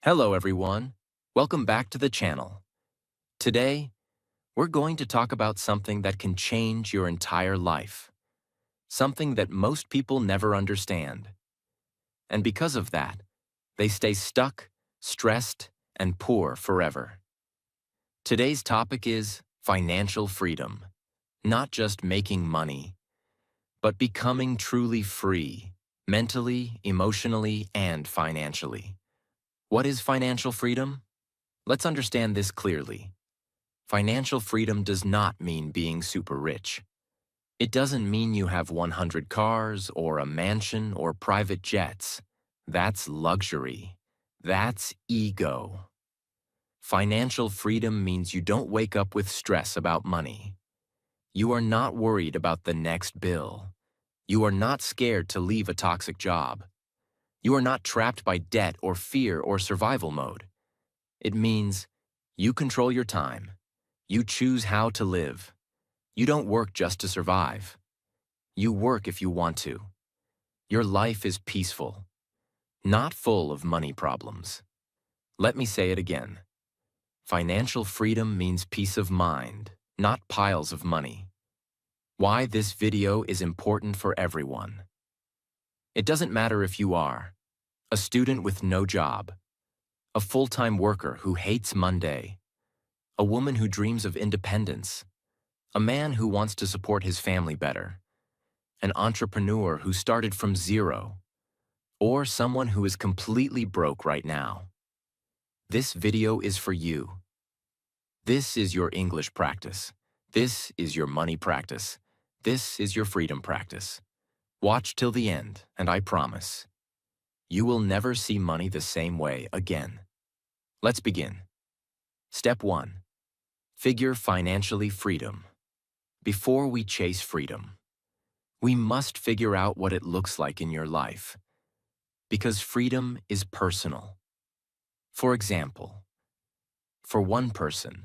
Hello everyone, welcome back to the channel. Today, we're going to talk about something that can change your entire life. Something that most people never understand. And because of that, they stay stuck, stressed, and poor forever. Today's topic is financial freedom. Not just making money, but becoming truly free, mentally, emotionally, and financially. What is financial freedom? Let's understand this clearly. Financial freedom does not mean being super rich. It doesn't mean you have 100 cars or a mansion or private jets. That's luxury. That's ego. Financial freedom means you don't wake up with stress about money. You are not worried about the next bill. You are not scared to leave a toxic job. You are not trapped by debt or fear or survival mode. It means you control your time. You choose how to live. You don't work just to survive. You work if you want to. Your life is peaceful, not full of money problems. Let me say it again. Financial freedom means peace of mind, not piles of money. Why this video is important for everyone. It doesn't matter if you are a student with no job, a full-time worker who hates Monday, a woman who dreams of independence, a man who wants to support his family better, an entrepreneur who started from zero, or someone who is completely broke right now. This video is for you. This is your English practice. This is your money practice. This is your freedom practice. Watch till the end, and I promise, you will never see money the same way again. Let's begin. Step 1. Figure financially freedom. Before we chase freedom, we must figure out what it looks like in your life. Because freedom is personal. For example, for one person,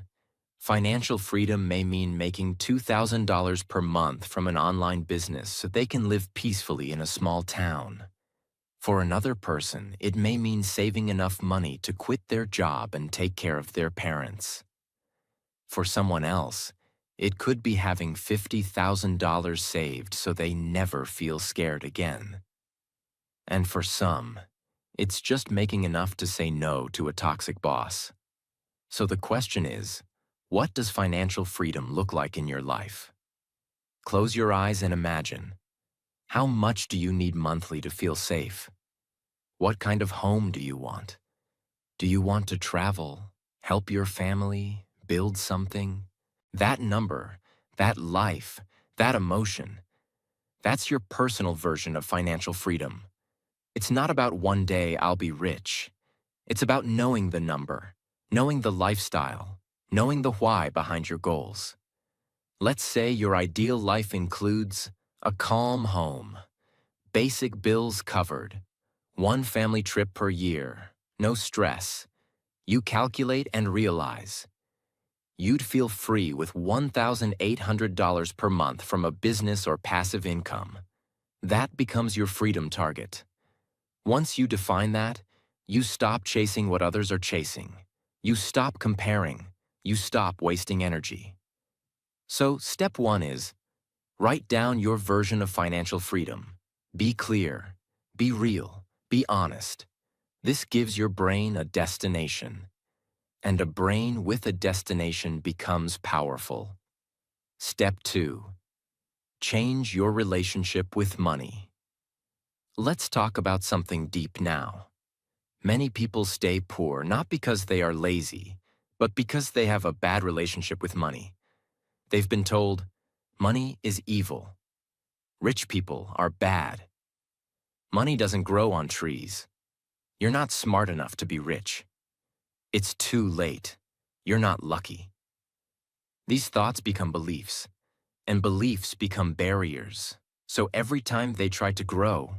financial freedom may mean making $2,000 per month from an online business so they can live peacefully in a small town. For another person, it may mean saving enough money to quit their job and take care of their parents. For someone else, it could be having $50,000 saved so they never feel scared again. And for some, it's just making enough to say no to a toxic boss. So the question is, what does financial freedom look like in your life? Close your eyes and imagine. How much do you need monthly to feel safe? What kind of home do you want? Do you want to travel, help your family, build something? That number, that life, that emotion, that's your personal version of financial freedom. It's not about one day I'll be rich. It's about knowing the number, knowing the lifestyle, knowing the why behind your goals. Let's say your ideal life includes a calm home, basic bills covered, one family trip per year, no stress. You calculate and realize you'd feel free with $1,800 per month from a business or passive income. That becomes your freedom target. Once you define that, you stop chasing what others are chasing. You stop comparing. You stop wasting energy. So step 1 is, write down your version of financial freedom. Be clear. Be real. Be honest. This gives your brain a destination. And a brain with a destination becomes powerful. Step 2. Change your relationship with money. Let's talk about something deep now. Many people stay poor not because they are lazy, but because they have a bad relationship with money. They've been told, money is evil. Rich people are bad. Money doesn't grow on trees. You're not smart enough to be rich. It's too late. You're not lucky. These thoughts become beliefs, and beliefs become barriers. So every time they try to grow,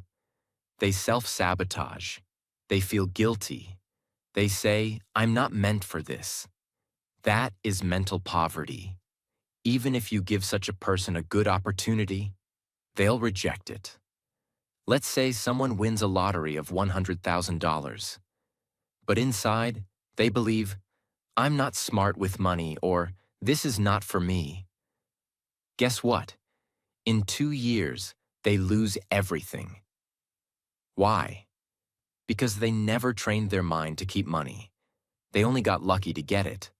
they self-sabotage. They feel guilty. They say, I'm not meant for this. That is mental poverty. Even if you give such a person a good opportunity, they'll reject it. Let's say someone wins a lottery of $100,000. But inside, they believe, I'm not smart with money, or this is not for me. Guess what? In 2 years, they lose everything. Why? Because they never trained their mind to keep money. They only got lucky to get it.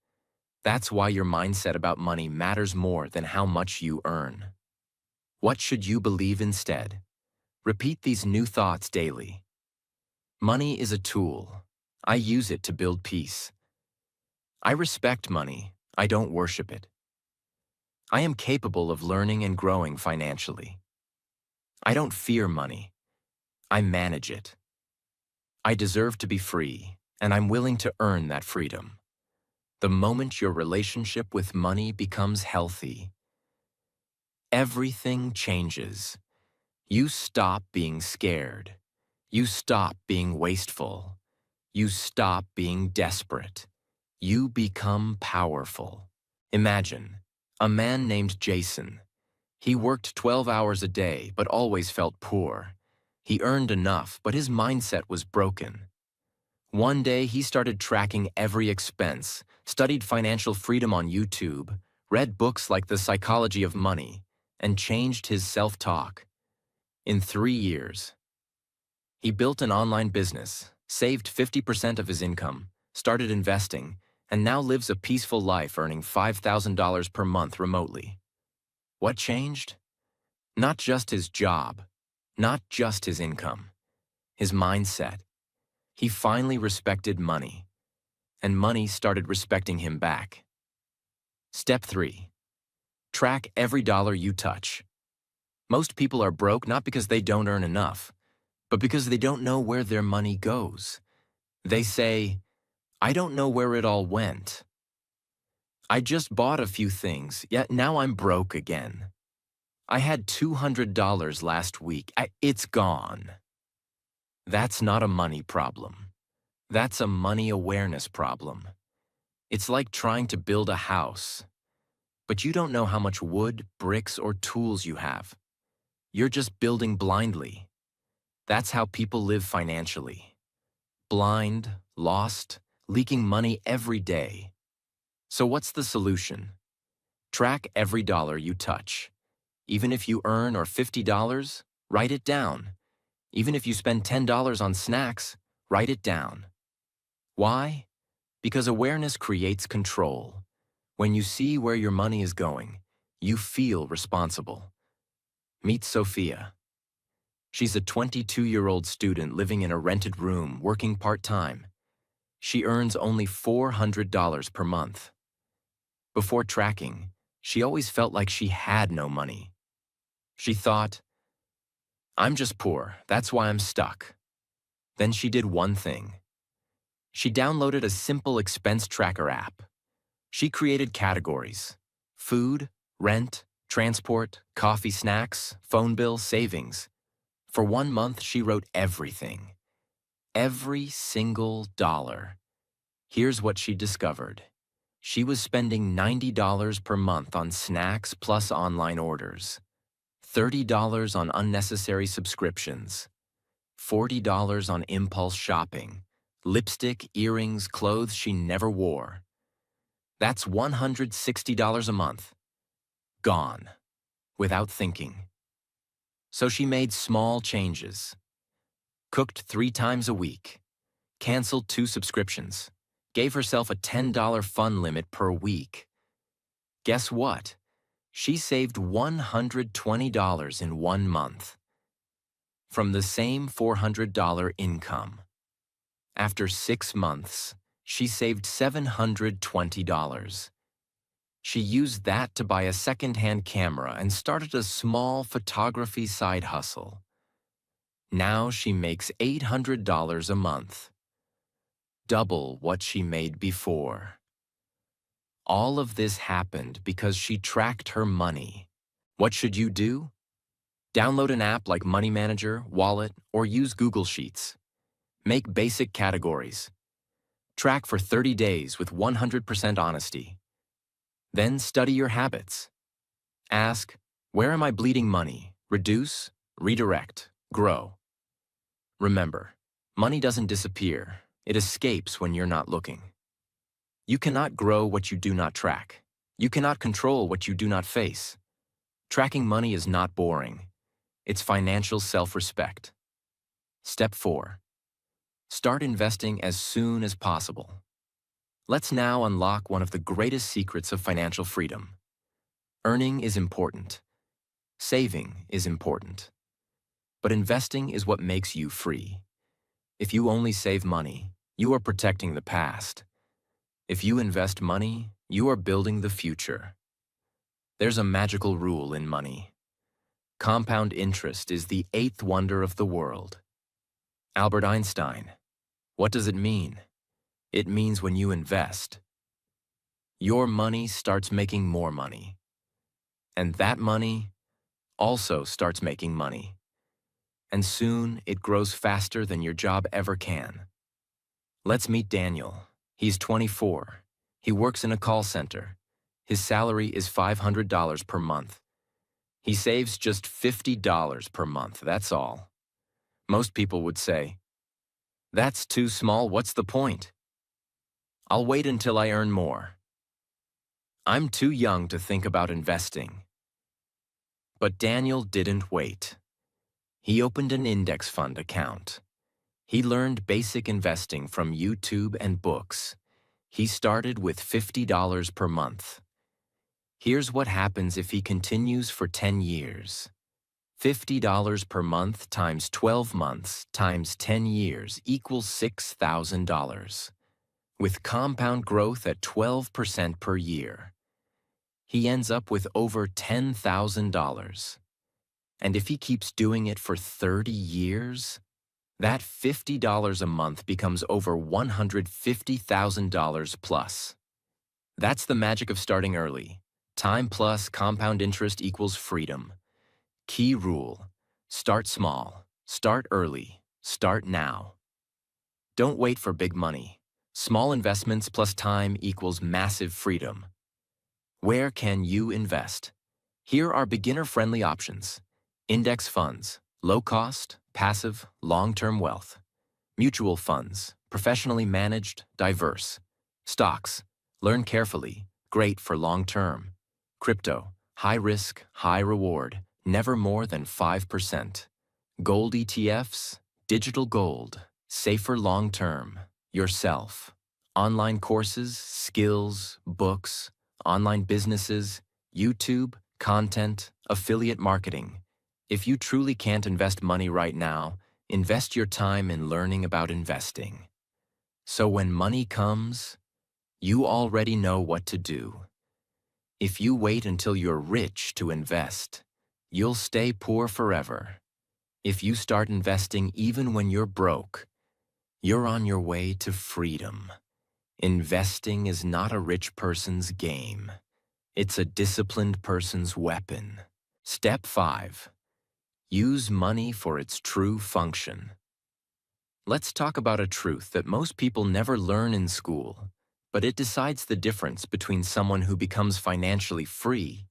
That's why your mindset about money matters more than how much you earn. What should you believe instead? Repeat these new thoughts daily. Money is a tool. I use it to build peace. I respect money. I don't worship it. I am capable of learning and growing financially. I don't fear money. I manage it. I deserve to be free, and I'm willing to earn that freedom. The moment your relationship with money becomes healthy, everything changes. You stop being scared. You stop being wasteful. You stop being desperate. You become powerful. Imagine a man named Jason. He worked 12 hours a day but always felt poor. He earned enough, but his mindset was broken. One day, he started tracking every expense, studied financial freedom on YouTube, read books like The Psychology of Money, and changed his self-talk. In 3 years, he built an online business, saved 50% of his income, started investing, and now lives a peaceful life earning $5,000 per month remotely. What changed? Not just his job, not just his income, his mindset. He finally respected money, and money started respecting him back. Step 3. Track every dollar you touch. Most people are broke not because they don't earn enough, but because they don't know where their money goes. They say, I don't know where it all went. I just bought a few things, yet now I'm broke again. I had $200 last week. It's gone. That's not a money problem. That's a money awareness problem. It's like trying to build a house, but you don't know how much wood, bricks, or tools you have. You're just building blindly. That's how people live financially. Blind, lost, leaking money every day. So what's the solution? Track every dollar you touch. Even if you earn or $50, write it down. Even if you spend $10 on snacks, write it down. Why? Because awareness creates control. When you see where your money is going, you feel responsible. Meet Sophia. She's a 22-year-old student living in a rented room, working part-time. She earns only $400 per month. Before tracking, she always felt like she had no money. She thought, I'm just poor, that's why I'm stuck. Then she did one thing. She downloaded a simple expense tracker app. She created categories: food, rent, transport, coffee, snacks, phone bill, savings. For 1 month, she wrote everything. Every single dollar. Here's what she discovered. She was spending $90 per month on snacks plus online orders, $30 on unnecessary subscriptions, $40 on impulse shopping, lipstick, earrings, clothes she never wore. That's $160 a month. Gone. Without thinking. So she made small changes. Cooked 3 times a week. Canceled 2 subscriptions. Gave herself a $10 fun limit per week. Guess what? She saved $120 in 1 month. From the same $400 income. After 6 months, she saved $720. She used that to buy a second-hand camera and started a small photography side hustle. Now she makes $800 a month. Double what she made before. All of this happened because she tracked her money. What should you do? Download an app like Money Manager, Wallet, or use Google Sheets. Make basic categories. Track for 30 days with 100% honesty. Then study your habits. Ask, where am I bleeding money? Reduce, redirect, grow. Remember, money doesn't disappear. It escapes when you're not looking. You cannot grow what you do not track. You cannot control what you do not face. Tracking money is not boring. It's financial self-respect. Step 4. Start investing as soon as possible. Let's now unlock one of the greatest secrets of financial freedom. Earning is important. Saving is important. But investing is what makes you free. If you only save money, you are protecting the past. If you invest money, you are building the future. There's a magical rule in money. Compound interest is the eighth wonder of the world. Albert Einstein. What does it mean? It means when you invest, your money starts making more money. And that money also starts making money. And soon it grows faster than your job ever can. Let's meet Daniel. He's 24. He works in a call center. His salary is $500 per month. He saves just $50 per month, that's all. Most people would say, "That's too small, what's the point? I'll wait until I earn more. I'm too young to think about investing." But Daniel didn't wait. He opened an index fund account. He learned basic investing from YouTube and books. He started with $50 per month. Here's what happens if he continues for 10 years. $50 per month times 12 months times 10 years equals $6,000. With compound growth at 12% per year, he ends up with over $10,000. And if he keeps doing it for 30 years, that $50 a month becomes over $150,000 plus. That's the magic of starting early. Time plus compound interest equals freedom. Key rule: start small, start early, start now. Don't wait for big money. Small investments plus time equals massive freedom. Where can you invest? Here are beginner-friendly options. Index funds, low cost, passive, long-term wealth. Mutual funds, professionally managed, diverse. Stocks, learn carefully, great for long-term. Crypto, high risk, high reward, never more than 5%. Gold ETFs, digital gold, safer long-term. Yourself. Online courses, skills, books, online businesses, YouTube, content, affiliate marketing. If you truly can't invest money right now, invest your time in learning about investing. So when money comes, you already know what to do. If you wait until you're rich to invest, you'll stay poor forever. If you start investing even when you're broke, you're on your way to freedom. Investing is not a rich person's game. It's a disciplined person's weapon. Step 5. Use money for its true function. Let's talk about a truth that most people never learn in school, but it decides the difference between someone who becomes financially free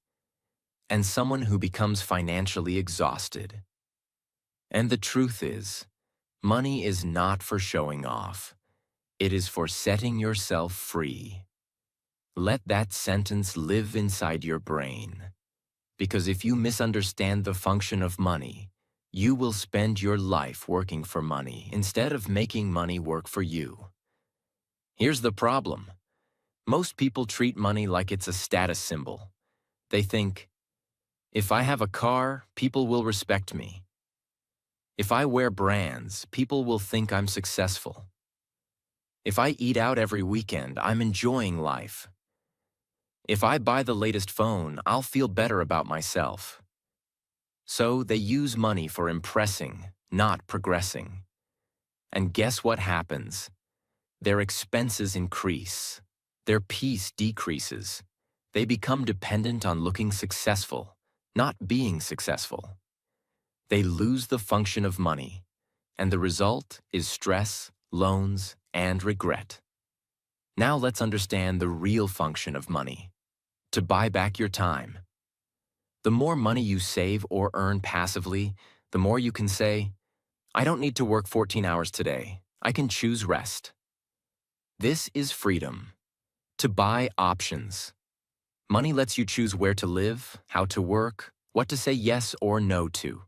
and someone who becomes financially exhausted. And the truth is, money is not for showing off. It is for setting yourself free. Let that sentence live inside your brain. Because if you misunderstand the function of money, you will spend your life working for money instead of making money work for you. Here's the problem. Most people treat money like it's a status symbol. They think, if I have a car, people will respect me. If I wear brands, people will think I'm successful. If I eat out every weekend, I'm enjoying life. If I buy the latest phone, I'll feel better about myself. So they use money for impressing, not progressing. And guess what happens? Their expenses increase. Their peace decreases. They become dependent on looking successful, not being successful. They lose the function of money, and the result is stress, loans, and regret. Now let's understand the real function of money: to buy back your time. The more money you save or earn passively, the more you can say, I don't need to work 14 hours today. I can choose rest. This is freedom. To buy options. Money lets you choose where to live, how to work, what to say yes or no to.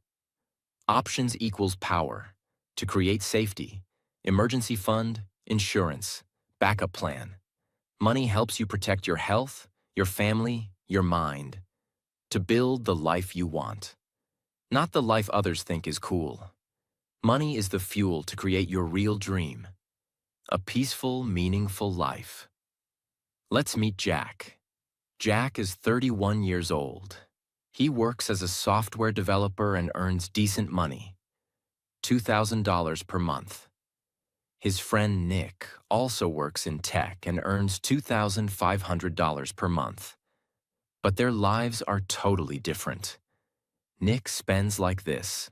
Options equals power. To create safety, emergency fund, insurance, backup plan. Money helps you protect your health, your family, your mind. To build the life you want. Not the life others think is cool. Money is the fuel to create your real dream. A peaceful, meaningful life. Let's meet Jack. Jack is 31 years old. He works as a software developer and earns decent money, $2,000 per month. His friend Nick also works in tech and earns $2,500 per month. But their lives are totally different. Nick spends like this: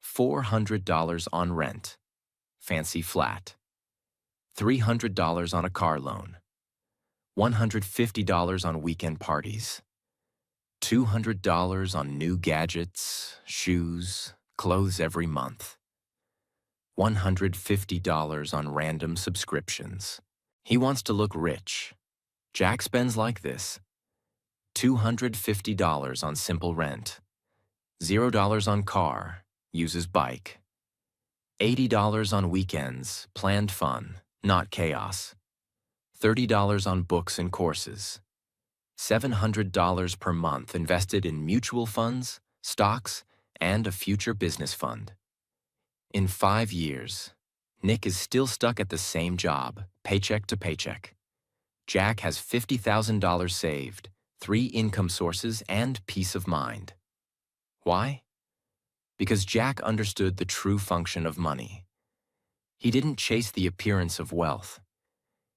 $400 on rent, fancy flat, $300 on a car loan, $150 on weekend parties, $200 on new gadgets, shoes, clothes every month, $150 on random subscriptions. He wants to look rich. Jack spends like this: $250 on simple rent, $0 on car, uses bike, $80 on weekends, planned fun, not chaos, $30 on books and courses, $700 per month invested in mutual funds, stocks, and a future business fund. In 5 years, Nick is still stuck at the same job, paycheck to paycheck. Jack has $50,000 saved, 3 income sources, and peace of mind. Why? Because Jack understood the true function of money. He didn't chase the appearance of wealth.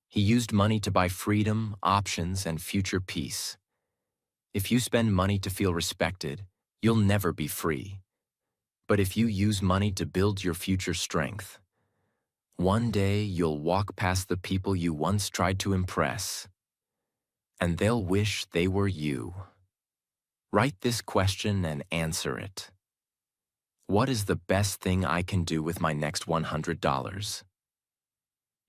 He used money to buy freedom, options, and future peace. If you spend money to feel respected, you'll never be free. But if you use money to build your future strength, one day you'll walk past the people you once tried to impress, and they'll wish they were you. Write this question and answer it. What is the best thing I can do with my next $100?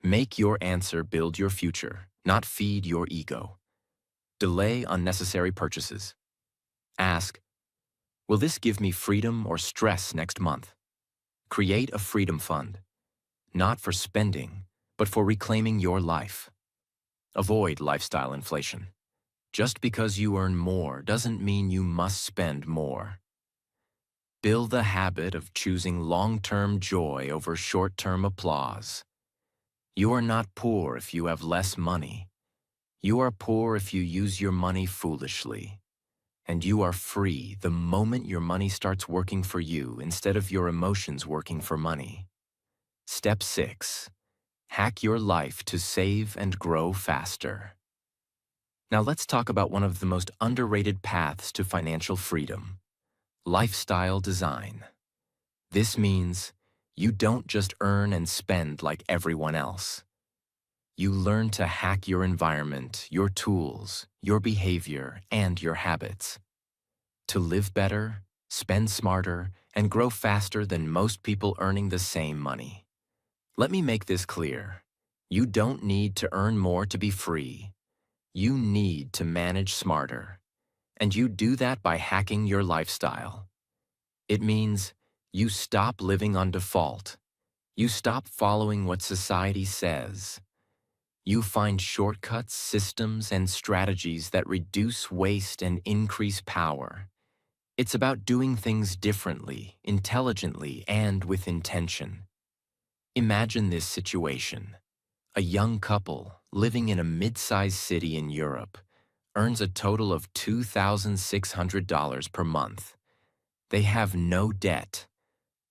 Make your answer build your future, not feed your ego. Delay unnecessary purchases. Ask, will this give me freedom or stress next month? Create a freedom fund, not for spending, but for reclaiming your life. Avoid lifestyle inflation. Just because you earn more doesn't mean you must spend more. Build the habit of choosing long-term joy over short-term applause. You are not poor if you have less money. You are poor if you use your money foolishly. And you are free the moment your money starts working for you instead of your emotions working for money. Step 6. Hack your life to save and grow faster. Now let's talk about one of the most underrated paths to financial freedom: lifestyle design. This means you don't just earn and spend like everyone else. You learn to hack your environment, your tools, your behavior, and your habits. To live better, spend smarter, and grow faster than most people earning the same money. Let me make this clear. You don't need to earn more to be free. You need to manage smarter. And you do that by hacking your lifestyle. It means you stop living on default. You stop following what society says. You find shortcuts, systems, and strategies that reduce waste and increase power. It's about doing things differently, intelligently, and with intention. Imagine this situation. A young couple living in a mid-sized city in Europe earns a total of $2,600 per month. They have no debt,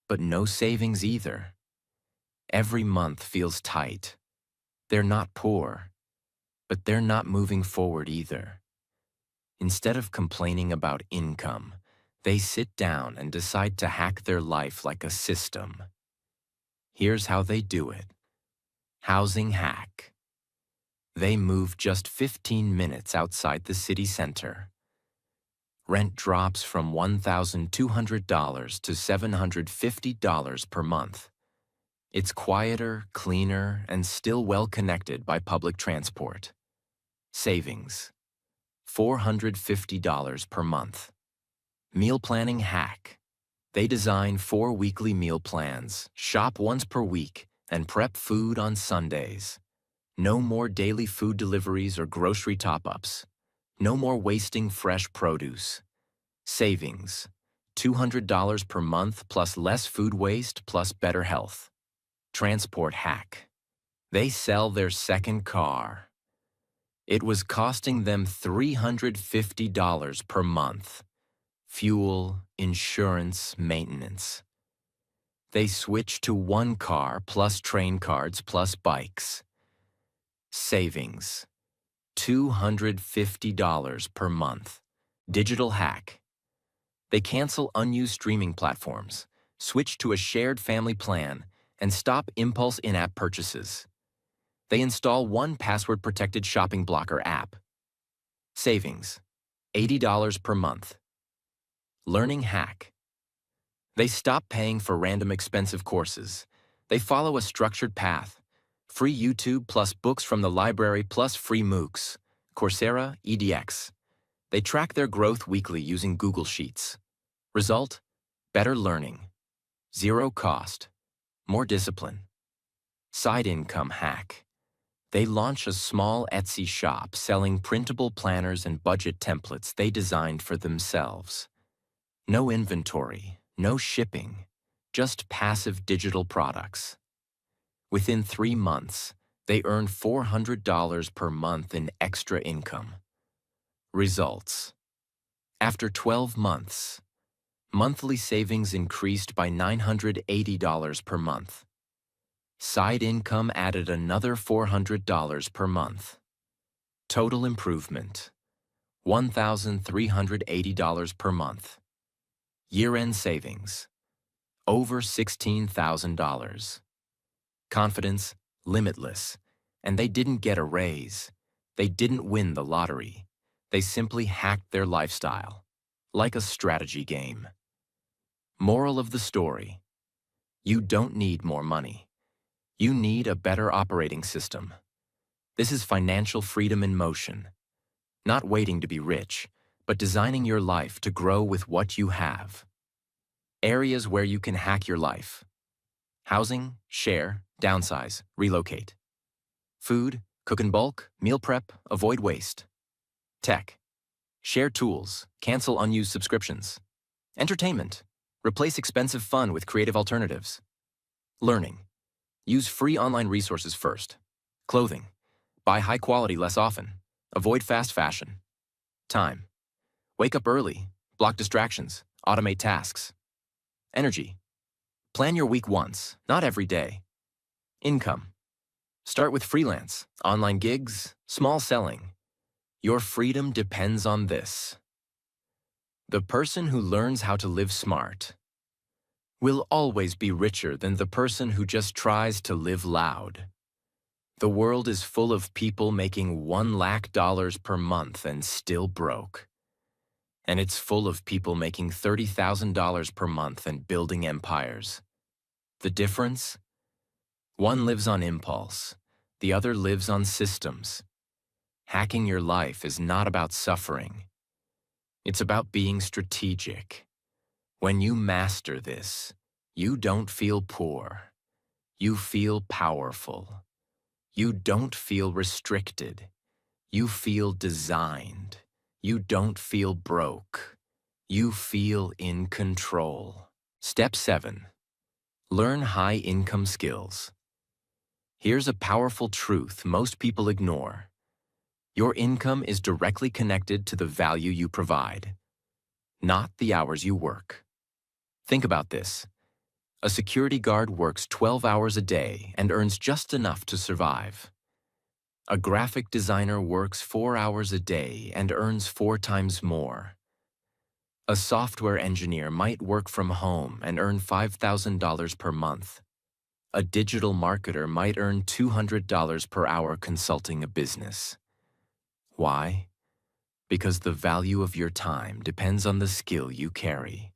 but no savings either. Every month feels tight. They're not poor, but they're not moving forward either. Instead of complaining about income, they sit down and decide to hack their life like a system. Here's how they do it. Housing hack. They move just 15 minutes outside the city center. Rent drops from $1,200 to $750 per month. It's quieter, cleaner, and still well connected by public transport. Savings: $450 per month. Meal planning hack: they design 4 weekly meal plans, shop once per week, and prep food on Sundays. No more daily food deliveries or grocery top-ups. No more wasting fresh produce. Savings: $200 per month plus less food waste plus better health. Transport hack: they sell their second car. It was costing them $350 per month. Fuel, insurance, maintenance. They switch to one car plus train cards plus bikes. Savings: $250 per month. Digital hack: they cancel unused streaming platforms, switch to a shared family plan, and stop impulse in-app purchases. They install one password-protected shopping blocker app. Savings: $80 per month. Learning hack: they stop paying for random expensive courses. They follow a structured path. Free YouTube plus books from the library plus free MOOCs. Coursera, edX. They track their growth weekly using Google Sheets. Result: better learning. Zero cost. More discipline. Side income hack: they launch a small Etsy shop selling printable planners and budget templates they designed for themselves. No inventory, no shipping, just passive digital products. Within 3 months, they earn $400 per month in extra income. Results: after 12 months, monthly savings increased by $980 per month. Side income added another $400 per month. Total improvement: $1,380 per month. Year-end savings: over $16,000. Confidence: limitless. And they didn't get a raise. They didn't win the lottery. They simply hacked their lifestyle, like a strategy game. Moral of the story: you don't need more money. You need a better operating system. This is financial freedom in motion. Not waiting to be rich, but designing your life to grow with what you have. Areas where you can hack your life: housing, share, downsize, relocate. Food, cook in bulk, meal prep, avoid waste. Tech: share tools, cancel unused subscriptions. Entertainment: replace expensive fun with creative alternatives. Learning: use free online resources first. Clothing: buy high quality less often. Avoid fast fashion. Time: wake up early, block distractions, automate tasks. Energy: plan your week once, not every day. Income: start with freelance, online gigs, small selling. Your freedom depends on this. The person who learns how to live smart will always be richer than the person who just tries to live loud. The world is full of people making $1 lakh per month and still broke. And it's full of people making $30,000 per month and building empires. The difference? One lives on impulse. The other lives on systems. Hacking your life is not about suffering. It's about being strategic. When you master this, you don't feel poor. You feel powerful. You don't feel restricted. You feel designed. You don't feel broke. You feel in control. Step 7. Learn high-income skills. Here's a powerful truth most people ignore. Your income is directly connected to the value you provide, not the hours you work. Think about this. A security guard works 12 hours a day and earns just enough to survive. A graphic designer works 4 hours a day and earns 4 times more. A software engineer might work from home and earn $5,000 per month. A digital marketer might earn $200 per hour consulting a business. Why? Because the value of your time depends on the skill you carry.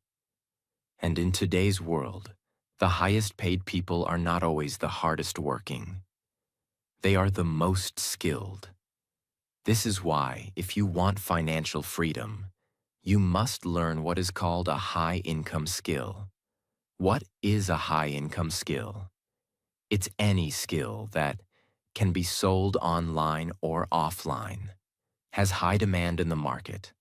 And in today's world, The highest paid people are not always the hardest working. They are the most skilled. This is why, if you want financial freedom, you must learn what is called a high-income skill. What is a high-income skill? It's any skill that can be sold online or offline, has high demand in the market,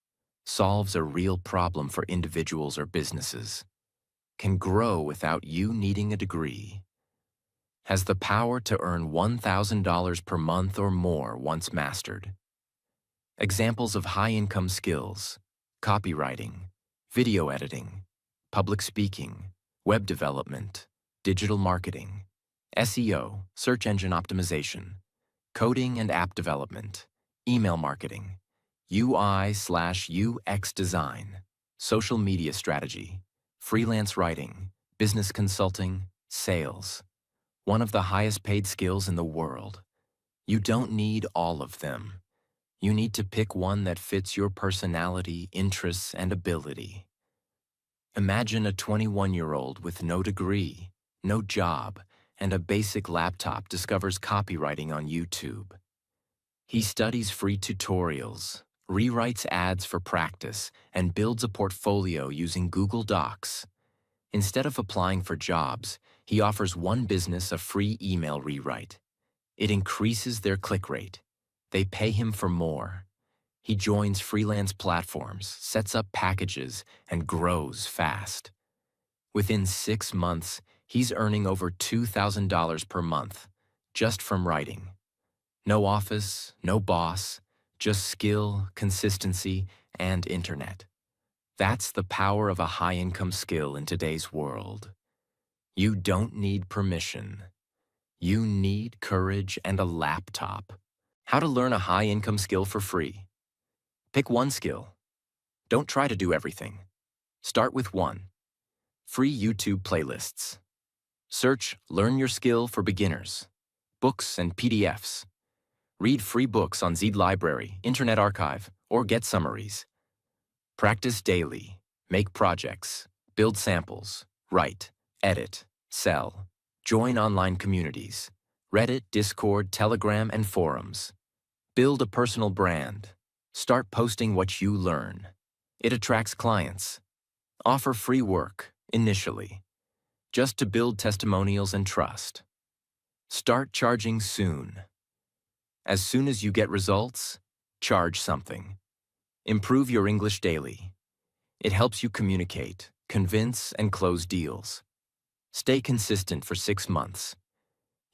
solves a real problem for individuals or businesses, can grow without you needing a degree, has the power to earn $1,000 per month or more once mastered. Examples of high-income skills: copywriting, video editing, public speaking, web development, digital marketing, SEO, search engine optimization, coding and app development, email marketing, UI/UX design, social media strategy, freelance writing, business consulting, sales. One of the highest paid skills in the world. You don't need all of them. You need to pick one that fits your personality, interests, and ability. Imagine a 21-year-old with no degree, no job, and a basic laptop discovers copywriting on YouTube. He studies free tutorials, rewrites ads for practice, and builds a portfolio using Google Docs. Instead of applying for jobs, he offers one business a free email rewrite. It increases their click rate. They pay him for more. He joins freelance platforms, sets up packages, and grows fast. Within 6 months, he's earning over $2,000 per month, just from writing. No office, no boss, just skill, consistency, and internet. That's the power of a high-income skill in today's world. You don't need permission. You need courage and a laptop. How to learn a high-income skill for free. Pick one skill. Don't try to do everything. Start with one. Free YouTube playlists. Search Learn Your Skill for Beginners. Books and PDFs. Read free books on Zed Library, Internet Archive, or Get Summaries. Practice daily. Make projects. Build samples. Write. Edit. Sell. Join online communities. Reddit, Discord, Telegram, and forums. Build a personal brand. Start posting what you learn. It attracts clients. Offer free work, initially, just to build testimonials and trust. Start charging soon. As soon as you get results, charge something. Improve your English daily. It helps you communicate, convince, and close deals. Stay consistent for 6 months.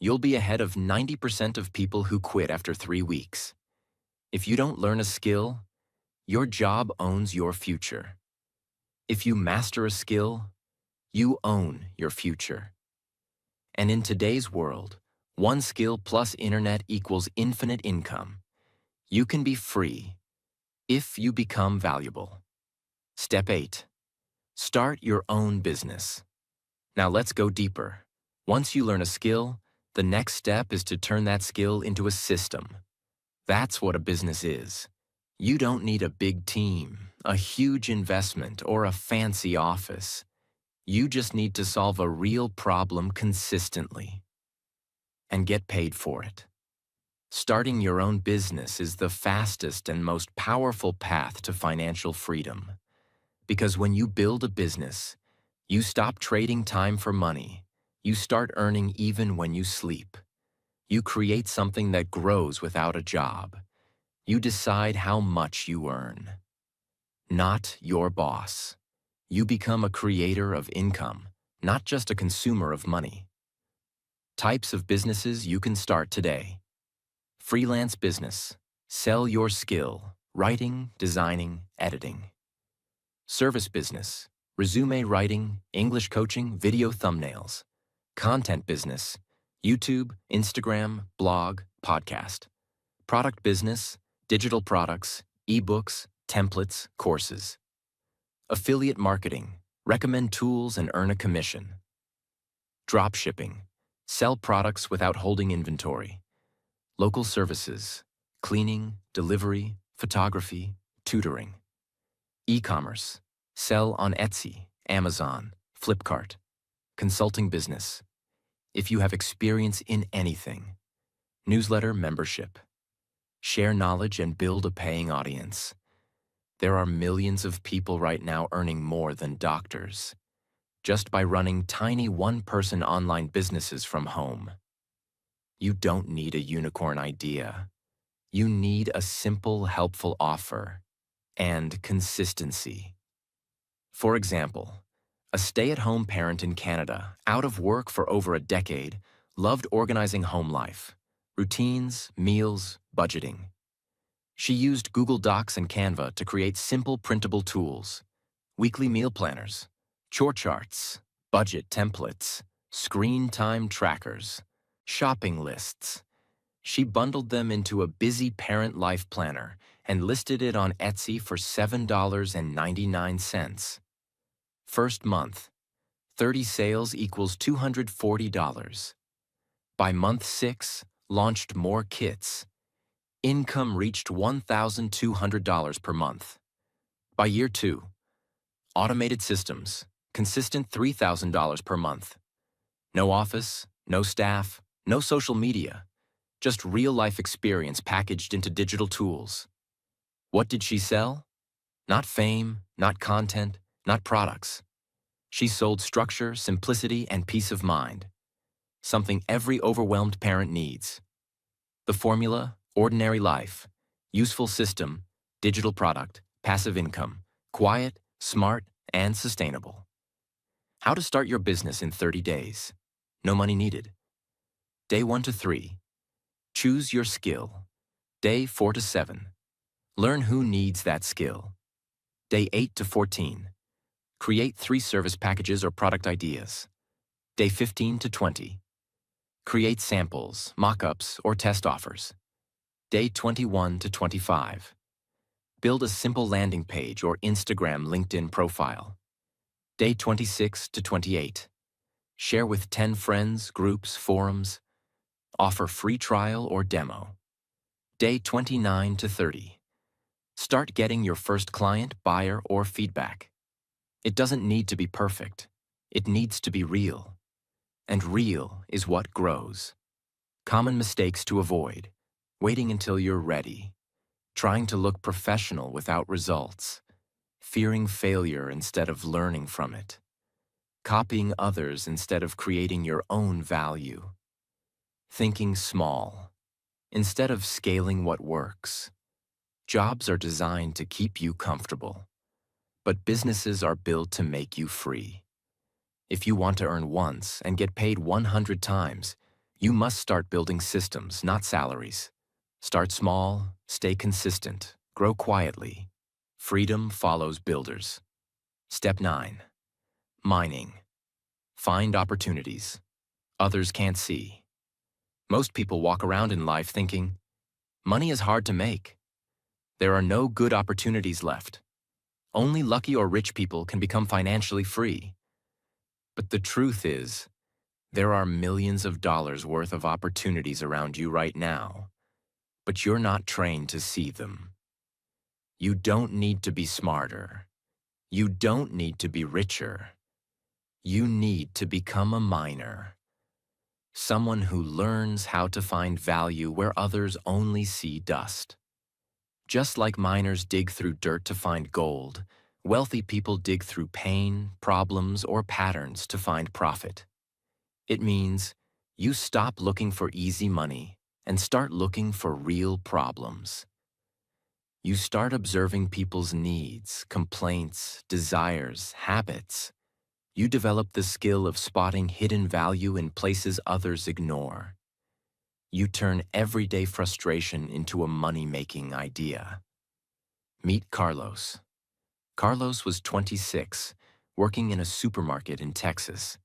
You'll be ahead of 90% of people who quit after 3 weeks. If you don't learn a skill, your job owns your future. If you master a skill, you own your future. And in today's world, one skill plus internet equals infinite income. You can be free if you become valuable. Step 8. Start your own business. Now let's go deeper. Once you learn a skill, the next step is to turn that skill into a system. That's what a business is. You don't need a big team, a huge investment, or a fancy office. You just need to solve a real problem consistently and get paid for it. Starting your own business is the fastest and most powerful path to financial freedom. Because when you build a business, you stop trading time for money. You start earning even when you sleep. You create something that grows without a job. You decide how much you earn. Not your boss. You become a creator of income, not just a consumer of money. Types of businesses you can start today. Freelance business. Sell your skill, writing, designing, editing. Service business. Resume writing, English coaching, video thumbnails. Content business. YouTube, Instagram, blog, podcast. Product business. Digital products, ebooks, templates, courses. Affiliate marketing. Recommend tools and earn a commission. Drop shipping. Sell products without holding inventory. Local services. Cleaning, delivery, photography, tutoring. E-commerce. Sell on Etsy, Amazon, Flipkart. consulting business, if you have experience in anything, newsletter membership, share knowledge and build a paying audience. There are millions of people right now earning more than doctors, just by running tiny one-person online businesses from home. You don't need a unicorn idea. You need a simple, helpful offer and consistency. For example, a stay-at-home parent in Canada, out of work for over a decade, loved organizing home life, routines, meals, budgeting. She used Google Docs and Canva to create simple printable tools, weekly meal planners, chore charts, budget templates, screen time trackers, shopping lists. She bundled them into a busy parent life planner and listed it on Etsy for $7.99. First month, 30 sales equals $240. By month 6, launched more kits. Income reached $1,200 per month. By year 2, automated systems, consistent $3,000 per month. No office, no staff, no social media, just real-life experience packaged into digital tools. What did she sell? Not fame, not content, not products. She sold structure, simplicity, and peace of mind, something every overwhelmed parent needs. The formula: ordinary life, useful system, digital product, passive income, quiet, smart, and sustainable. How to start your business in 30 days. No money needed. Day 1 to 3. Choose your skill. Day 4 to 7. Learn who needs that skill. Day 8 to 14. Create 3 service packages or product ideas. Day 15 to 20. Create samples, mock-ups, or test offers. Day 21 to 25. Build a simple landing page or Instagram LinkedIn profile. Day 26 to 28. Share with 10 friends, groups, forums. Offer free trial or demo. Day 29 to 30. Start getting your first client, buyer, or feedback. It doesn't need to be perfect. It needs to be real. And real is what grows. Common mistakes to avoid: waiting until you're ready, trying to look professional without results, fearing failure instead of learning from it, copying others instead of creating your own value, thinking small instead of scaling what works. Jobs are designed to keep you comfortable, but businesses are built to make you free. If you want to earn once and get paid 100 times, you must start building systems, not salaries. Start small, stay consistent, grow quietly. Freedom follows builders. Step 9. Mining. Find opportunities others can't see. Most people walk around in life thinking, money is hard to make. There are no good opportunities left. Only lucky or rich people can become financially free. But the truth is, there are millions of dollars worth of opportunities around you right now, but you're not trained to see them. You don't need to be smarter. You don't need to be richer. You need to become a miner. Someone who learns how to find value where others only see dust. Just like miners dig through dirt to find gold, wealthy people dig through pain, problems, or patterns to find profit. It means you stop looking for easy money and start looking for real problems. You start observing people's needs, complaints, desires, habits. You develop the skill of spotting hidden value in places others ignore. You turn everyday frustration into a money-making idea. Meet Carlos. Carlos was 26, working in a supermarket in Texas.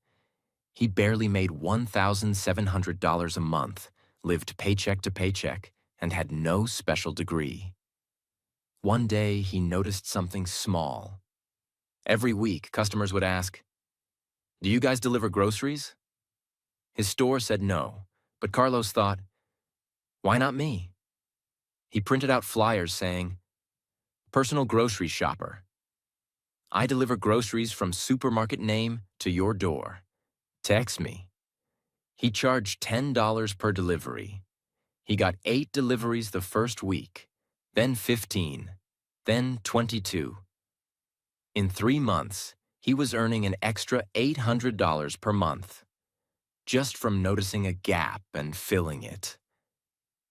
He barely made $1,700 a month, lived paycheck to paycheck, and had no special degree. One day, he noticed something small. Every week, customers would ask, "Do you guys deliver groceries?" His store said no, but Carlos thought, "Why not me?" He printed out flyers saying, "Personal grocery shopper. I deliver groceries from supermarket name to your door. Text me. He charged $10 per delivery. He got 8 deliveries the first week, then 15, then 22. In 3 months, he was earning an extra $800 per month, just from noticing a gap and filling it.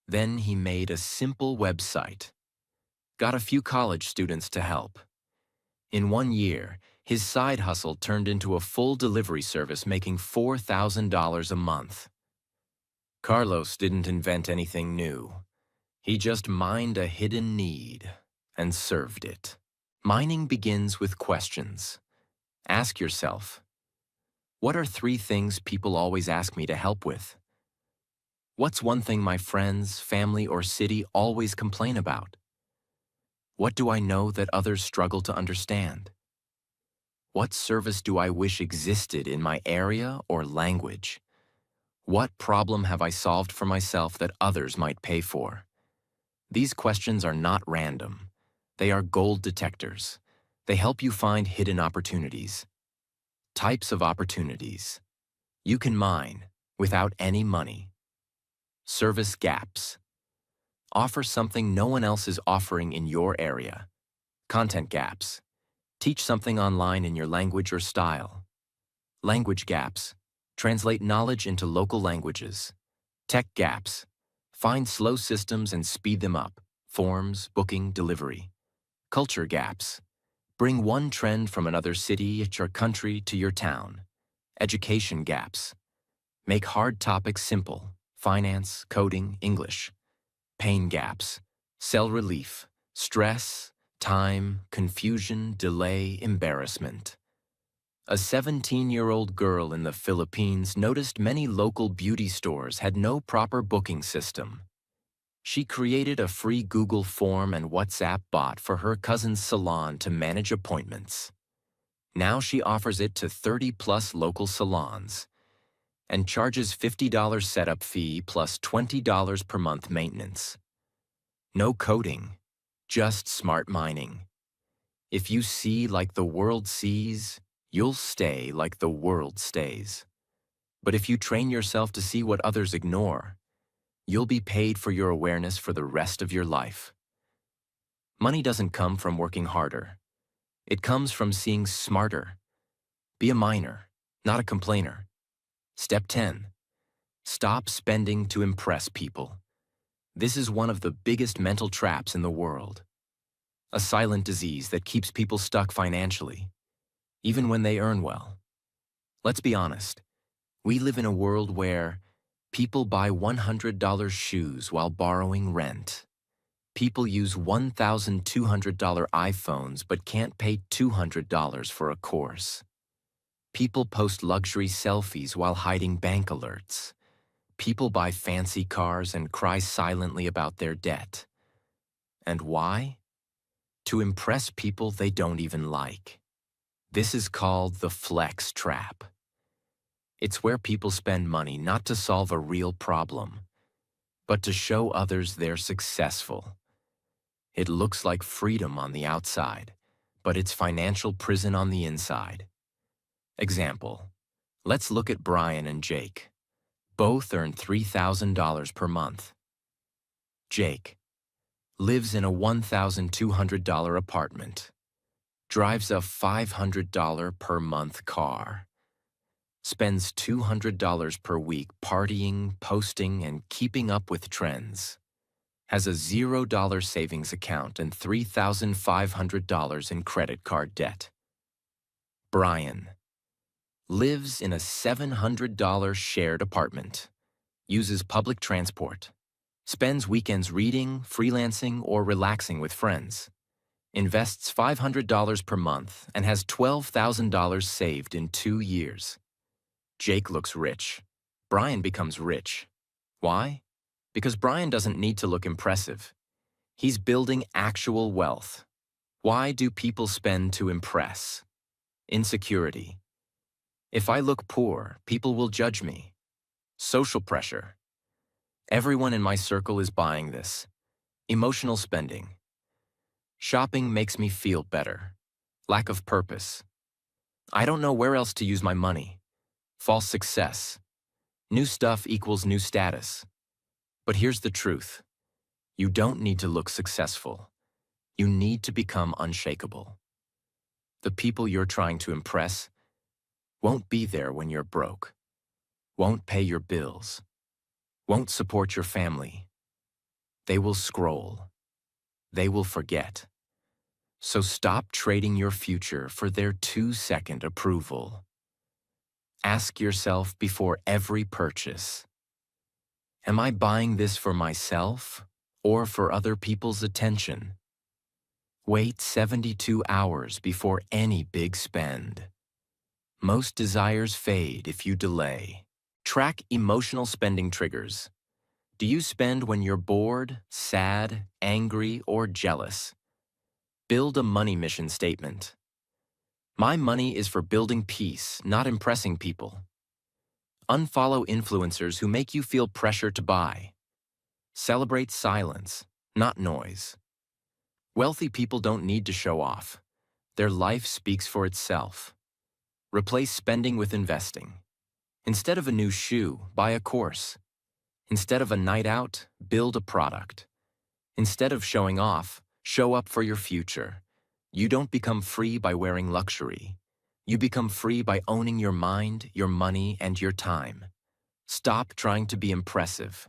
Then he made a simple website, got a few college students to help. In 1 year, his side hustle turned into a full delivery service making $4,000 a month. Carlos didn't invent anything new. He just mined a hidden need and served it. Mining begins with questions. Ask yourself, what are 3 things people always ask me to help with? What's one thing my friends, family, or city always complain about? What do I know that others struggle to understand? What service do I wish existed in my area or language? What problem have I solved for myself that others might pay for? These questions are not random. They are gold detectors. They help you find hidden opportunities. Types of opportunities. You can mine without any money. Service gaps. Offer something no one else is offering in your area. Content gaps. Teach something online in your language or style. Language gaps. Translate knowledge into local languages. Tech gaps. Find slow systems and speed them up. Forms, booking, delivery. Culture gaps. Bring one trend from another city at your country to your town. Education gaps. Make hard topics simple. Finance, coding, English. Pain gaps. Sell relief. Stress, time, confusion, delay, embarrassment. A 17-year-old girl in the Philippines noticed many local beauty stores had no proper booking system. She created a free Google form and WhatsApp bot for her cousin's salon to manage appointments. Now she offers it to 30-plus local salons and charges $50 setup fee plus $20 per month maintenance. No coding, just smart mining. If you see like the world sees, you'll stay like the world stays. But if you train yourself to see what others ignore, you'll be paid for your awareness for the rest of your life. Money doesn't come from working harder. It comes from seeing smarter. Be a miner, not a complainer. Step 10. Stop spending to impress people. This is one of the biggest mental traps in the world. A silent disease that keeps people stuck financially, even when they earn well. Let's be honest. We live in a world where people buy $100 shoes while borrowing rent. People use $1,200 iPhones but can't pay $200 for a course. People post luxury selfies while hiding bank alerts. People buy fancy cars and cry silently about their debt. And why? To impress people they don't even like. This is called the flex trap. It's where people spend money not to solve a real problem, but to show others they're successful. It looks like freedom on the outside, but it's financial prison on the inside. Example. Let's look at Brian and Jake. Both earn $3,000 per month. Jake lives in a $1,200 apartment, drives a $500 per month car, spends $200 per week partying, posting, and keeping up with trends, has a $0 savings account and $3,500 in credit card debt. Brian lives in a $700 shared apartment, uses public transport, spends weekends reading, freelancing, or relaxing with friends, invests $500 per month, and has $12,000 saved in 2 years. Jake looks rich. Brian becomes rich. Why? Because Brian doesn't need to look impressive. He's building actual wealth. Why do people spend to impress? Insecurity. If I look poor, people will judge me. Social pressure. Everyone in my circle is buying this. Emotional spending. Shopping makes me feel better. Lack of purpose. I don't know where else to use my money. False success. New stuff equals new status. But here's the truth. You don't need to look successful. You need to become unshakable. The people you're trying to impress won't be there when you're broke, won't pay your bills, won't support your family. They will scroll. They will forget. So stop trading your future for their 2-second approval. Ask yourself before every purchase, am I buying this for myself or for other people's attention? Wait 72 hours before any big spend. Most desires fade if you delay. Track emotional spending triggers. Do you spend when you're bored, sad, angry, or jealous? Build a money mission statement. My money is for building peace, not impressing people. Unfollow influencers who make you feel pressure to buy. Celebrate silence, not noise. Wealthy people don't need to show off. Their life speaks for itself. Replace spending with investing. Instead of a new shoe, buy a course. Instead of a night out, build a product. Instead of showing off, show up for your future. You don't become free by wearing luxury. You become free by owning your mind, your money, and your time. Stop trying to be impressive.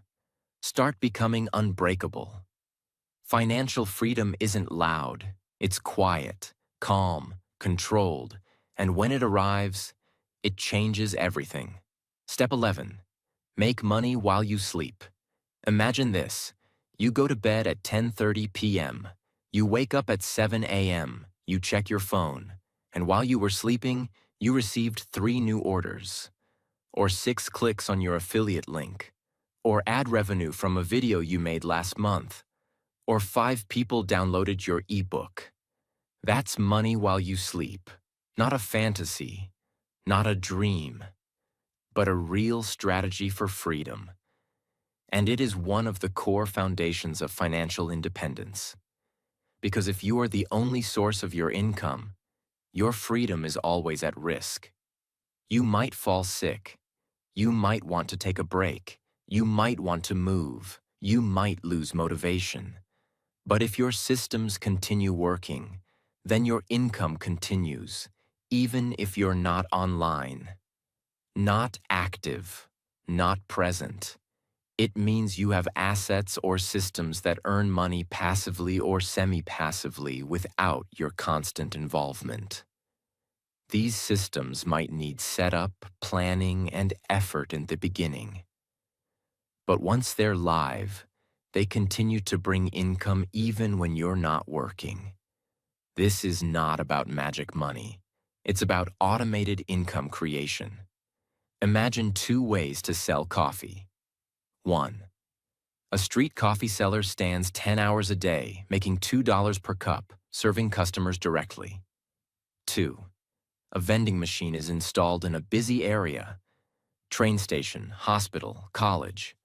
Start becoming unbreakable. Financial freedom isn't loud. It's quiet, calm, controlled, and when it arrives, it changes everything. Step 11. Make money while you sleep. Imagine this. You go to bed at 10:30 p.m. You wake up at 7 a.m. You check your phone. And while you were sleeping, you received 3 new orders. Or 6 clicks on your affiliate link. Or ad revenue from a video you made last month. Or 5 people downloaded your ebook. That's money while you sleep. Not a fantasy. Not a dream. But a real strategy for freedom. And it is one of the core foundations of financial independence. Because if you are the only source of your income, your freedom is always at risk. You might fall sick. You might want to take a break. You might want to move. You might lose motivation. But if your systems continue working, then your income continues, even if you're not online, not active, not present. It means you have assets or systems that earn money passively or semi-passively without your constant involvement. These systems might need setup, planning, and effort in the beginning. But once they're live, they continue to bring income even when you're not working. This is not about magic money. It's about automated income creation. Imagine 2 ways to sell coffee. 1. A street coffee seller stands 10 hours a day, making $2 per cup, serving customers directly. 2. A vending machine is installed in a busy area, train station, hospital, college.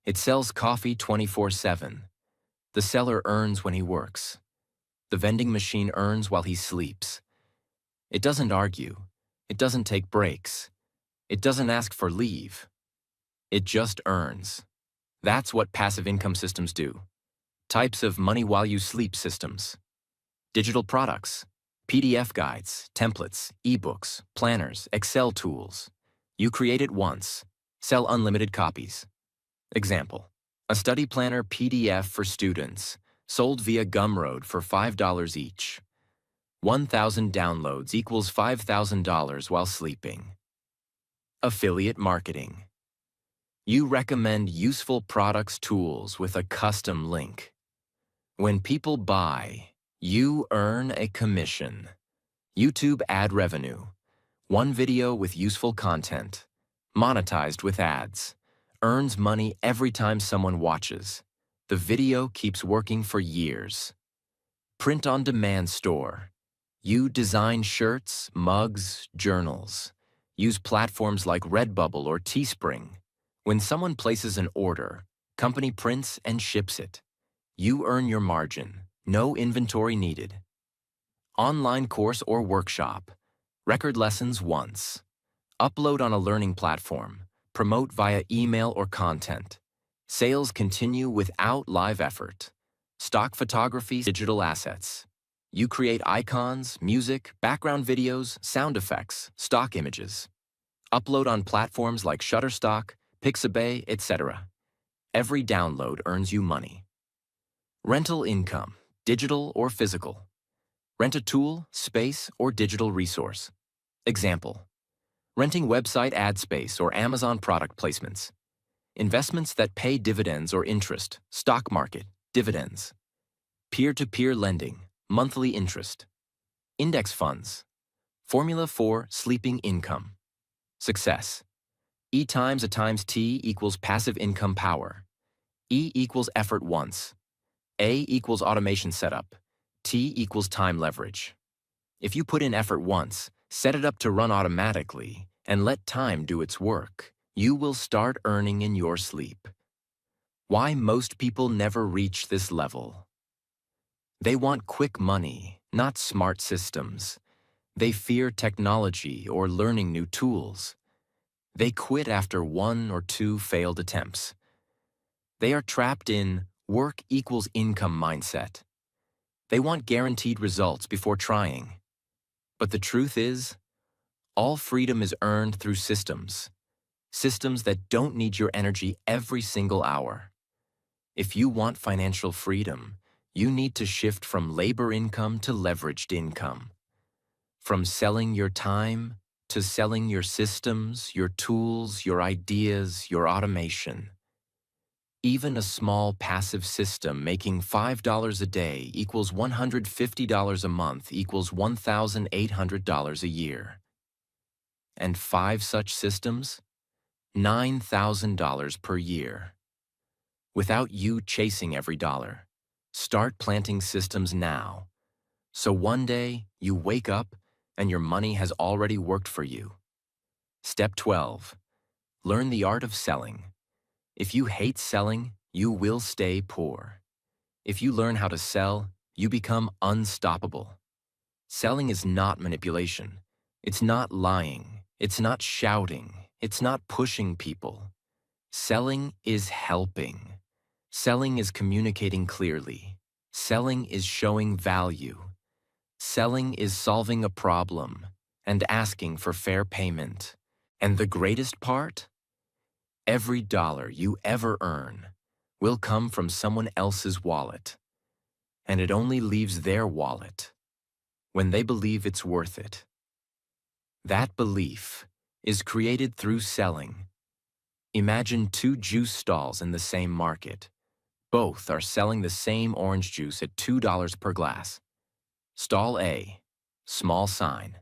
It sells coffee 24/7. The seller earns when he works. The vending machine earns while he sleeps. It doesn't argue. It doesn't take breaks. It doesn't ask for leave. It just earns. That's what passive income systems do. Types of money while you sleep systems. Digital products, PDF guides, templates, ebooks, planners, Excel tools. You create it once. Sell unlimited copies. Example, a study planner PDF for students, sold via Gumroad for $5 each. 1,000 downloads equals $5,000 while sleeping. Affiliate marketing. You recommend useful products tools with a custom link. When people buy, you earn a commission. YouTube ad revenue. 1 video with useful content, monetized with ads. Earns money every time someone watches. The video keeps working for years. Print-on-demand store. You design shirts, mugs, journals. Use platforms like Redbubble or Teespring. When someone places an order, company prints and ships it. You earn your margin. No inventory needed. Online course or workshop. Record lessons once. Upload on a learning platform. Promote via email or content. Sales continue without live effort. Stock photography, digital assets. You create icons, music, background videos, sound effects, stock images. Upload on platforms like Shutterstock, Pixabay, etc. Every download earns you money. Rental income, digital or physical. Rent a tool, space, or digital resource. Example: renting website ad space or Amazon product placements. Investments that pay dividends or interest, stock market, dividends. Peer-to-peer lending, monthly interest. Index funds. Formula for sleeping income. Success. E times A times T equals passive income power. E equals effort once. A equals automation setup. T equals time leverage. If you put in effort once, set it up to run automatically, and let time do its work, you will start earning in your sleep. Why most people never reach this level? They want quick money, not smart systems. They fear technology or learning new tools. They quit after 1 or 2 failed attempts. They are trapped in work equals income mindset. They want guaranteed results before trying. But the truth is, all freedom is earned through systems. Systems that don't need your energy every single hour. If you want financial freedom, you need to shift from labor income to leveraged income. From selling your time to selling your systems, your tools, your ideas, your automation. Even a small passive system making $5 a day equals $150 a month equals $1,800 a year. And 5 such systems? $9,000 per year. Without you chasing every dollar, start planting systems now. So one day, you wake up and your money has already worked for you. Step 12. Learn the art of selling. If you hate selling, you will stay poor. If you learn how to sell, you become unstoppable. Selling is not manipulation. It's not lying. It's not shouting. It's not pushing people. Selling is helping. Selling is communicating clearly. Selling is showing value. Selling is solving a problem and asking for fair payment. And the greatest part? Every dollar you ever earn will come from someone else's wallet. And it only leaves their wallet when they believe it's worth it. That belief is created through selling. Imagine 2 juice stalls in the same market. Both are selling the same orange juice at $2 per glass. Stall A, small sign.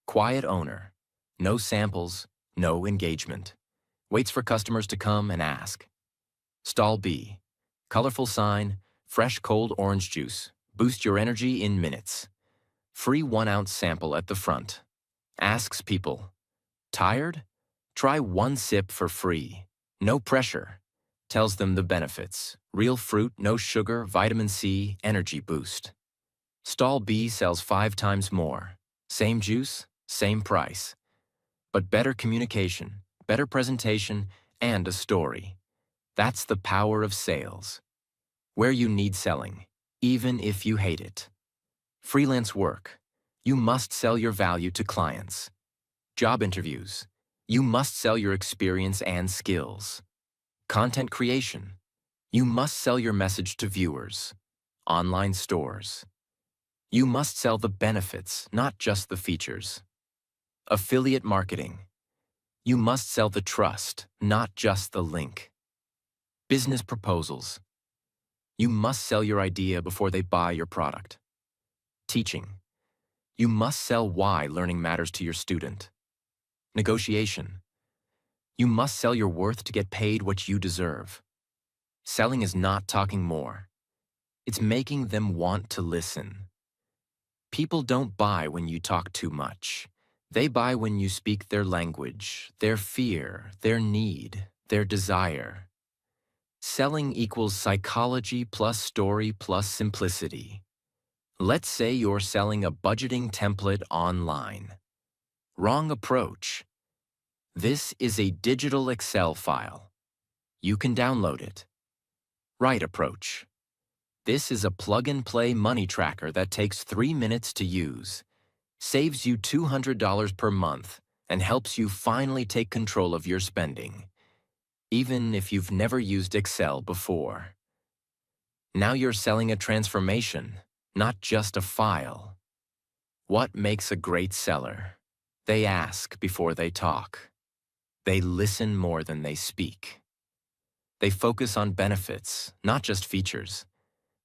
Quiet owner, no samples, no engagement. Waits for customers to come and ask. Stall B, colorful sign, fresh cold orange juice. Boost your energy in minutes. Free 1-ounce sample at the front. Asks people, tired? Try 1 sip for free. No pressure. Tells them the benefits. Real fruit, no sugar, vitamin C, energy boost. Stall B sells 5 times more. Same juice, same price. But better communication, better presentation, and a story. That's the power of sales. Where you need selling, even if you hate it. Freelance work. You must sell your value to clients. Job interviews. You must sell your experience and skills. Content creation. You must sell your message to viewers. Online stores. You must sell the benefits, not just the features. Affiliate marketing. You must sell the trust, not just the link. Business proposals. You must sell your idea before they buy your product. Teaching. You must sell why learning matters to your student. Negotiation. You must sell your worth to get paid what you deserve. Selling is not talking more. It's making them want to listen. People don't buy when you talk too much. They buy when you speak their language, their fear, their need, their desire. Selling equals psychology plus story plus simplicity. Let's say you're selling a budgeting template online. Wrong approach. This is a digital Excel file. You can download it. Right approach. This is a plug-and-play money tracker that takes 3 minutes to use, saves you $200 per month, and helps you finally take control of your spending, even if you've never used Excel before. Now you're selling a transformation, not just a file. What makes a great seller? They ask before they talk. They listen more than they speak. They focus on benefits, not just features.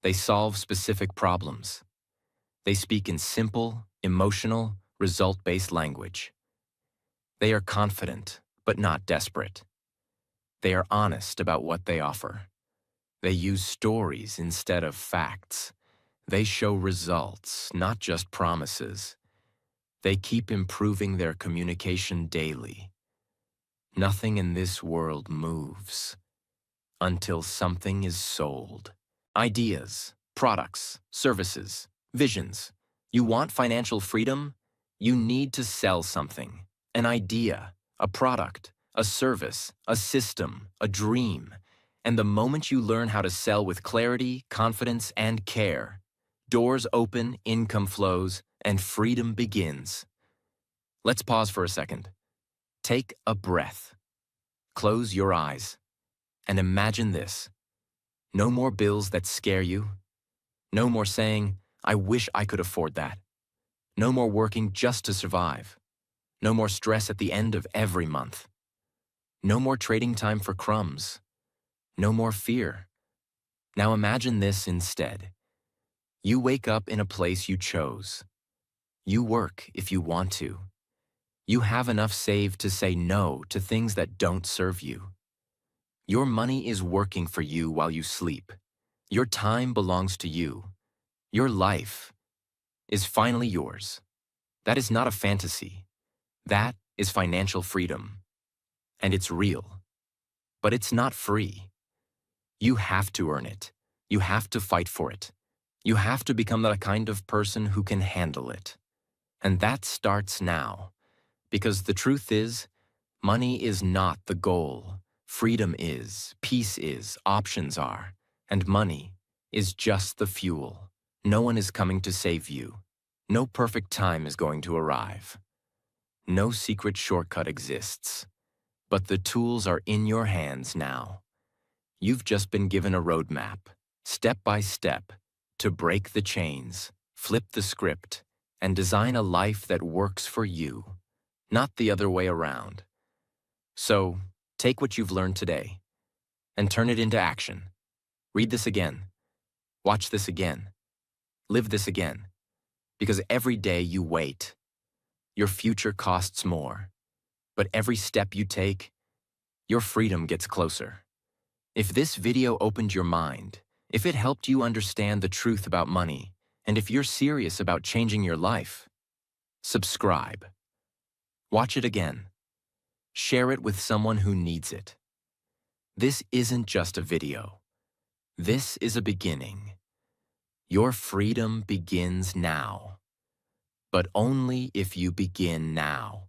They solve specific problems. They speak in simple, emotional, result-based language. They are confident, but not desperate. They are honest about what they offer. They use stories instead of facts. They show results, not just promises. They keep improving their communication daily. Nothing in this world moves until something is sold. Ideas, products, services, visions. You want financial freedom? You need to sell something. An idea, a product, a service, a system, a dream. And the moment you learn how to sell with clarity, confidence, and care, doors open, income flows, and freedom begins. Let's pause for a second. Take a breath. Close your eyes. And imagine this. No more bills that scare you. No more saying, I wish I could afford that. No more working just to survive. No more stress at the end of every month. No more trading time for crumbs. No more fear. Now imagine this instead. You wake up in a place you chose. You work if you want to. You have enough saved to say no to things that don't serve you. Your money is working for you while you sleep. Your time belongs to you. Your life is finally yours. That is not a fantasy. That is financial freedom. And it's real. But it's not free. You have to earn it. You have to fight for it. You have to become the kind of person who can handle it. And that starts now. Because the truth is, money is not the goal. Freedom is, peace is, options are. And money is just the fuel. No one is coming to save you. No perfect time is going to arrive. No secret shortcut exists. But the tools are in your hands now. You've just been given a roadmap, step by step, to break the chains, flip the script, and design a life that works for you, not the other way around. So, take what you've learned today and turn it into action. Read this again. Watch this again. Live this again. Because every day you wait, your future costs more. But every step you take, your freedom gets closer. If this video opened your mind, if it helped you understand the truth about money, and if you're serious about changing your life, subscribe. Watch it again. Share it with someone who needs it. This isn't just a video. This is a beginning. Your freedom begins now. But only if you begin now.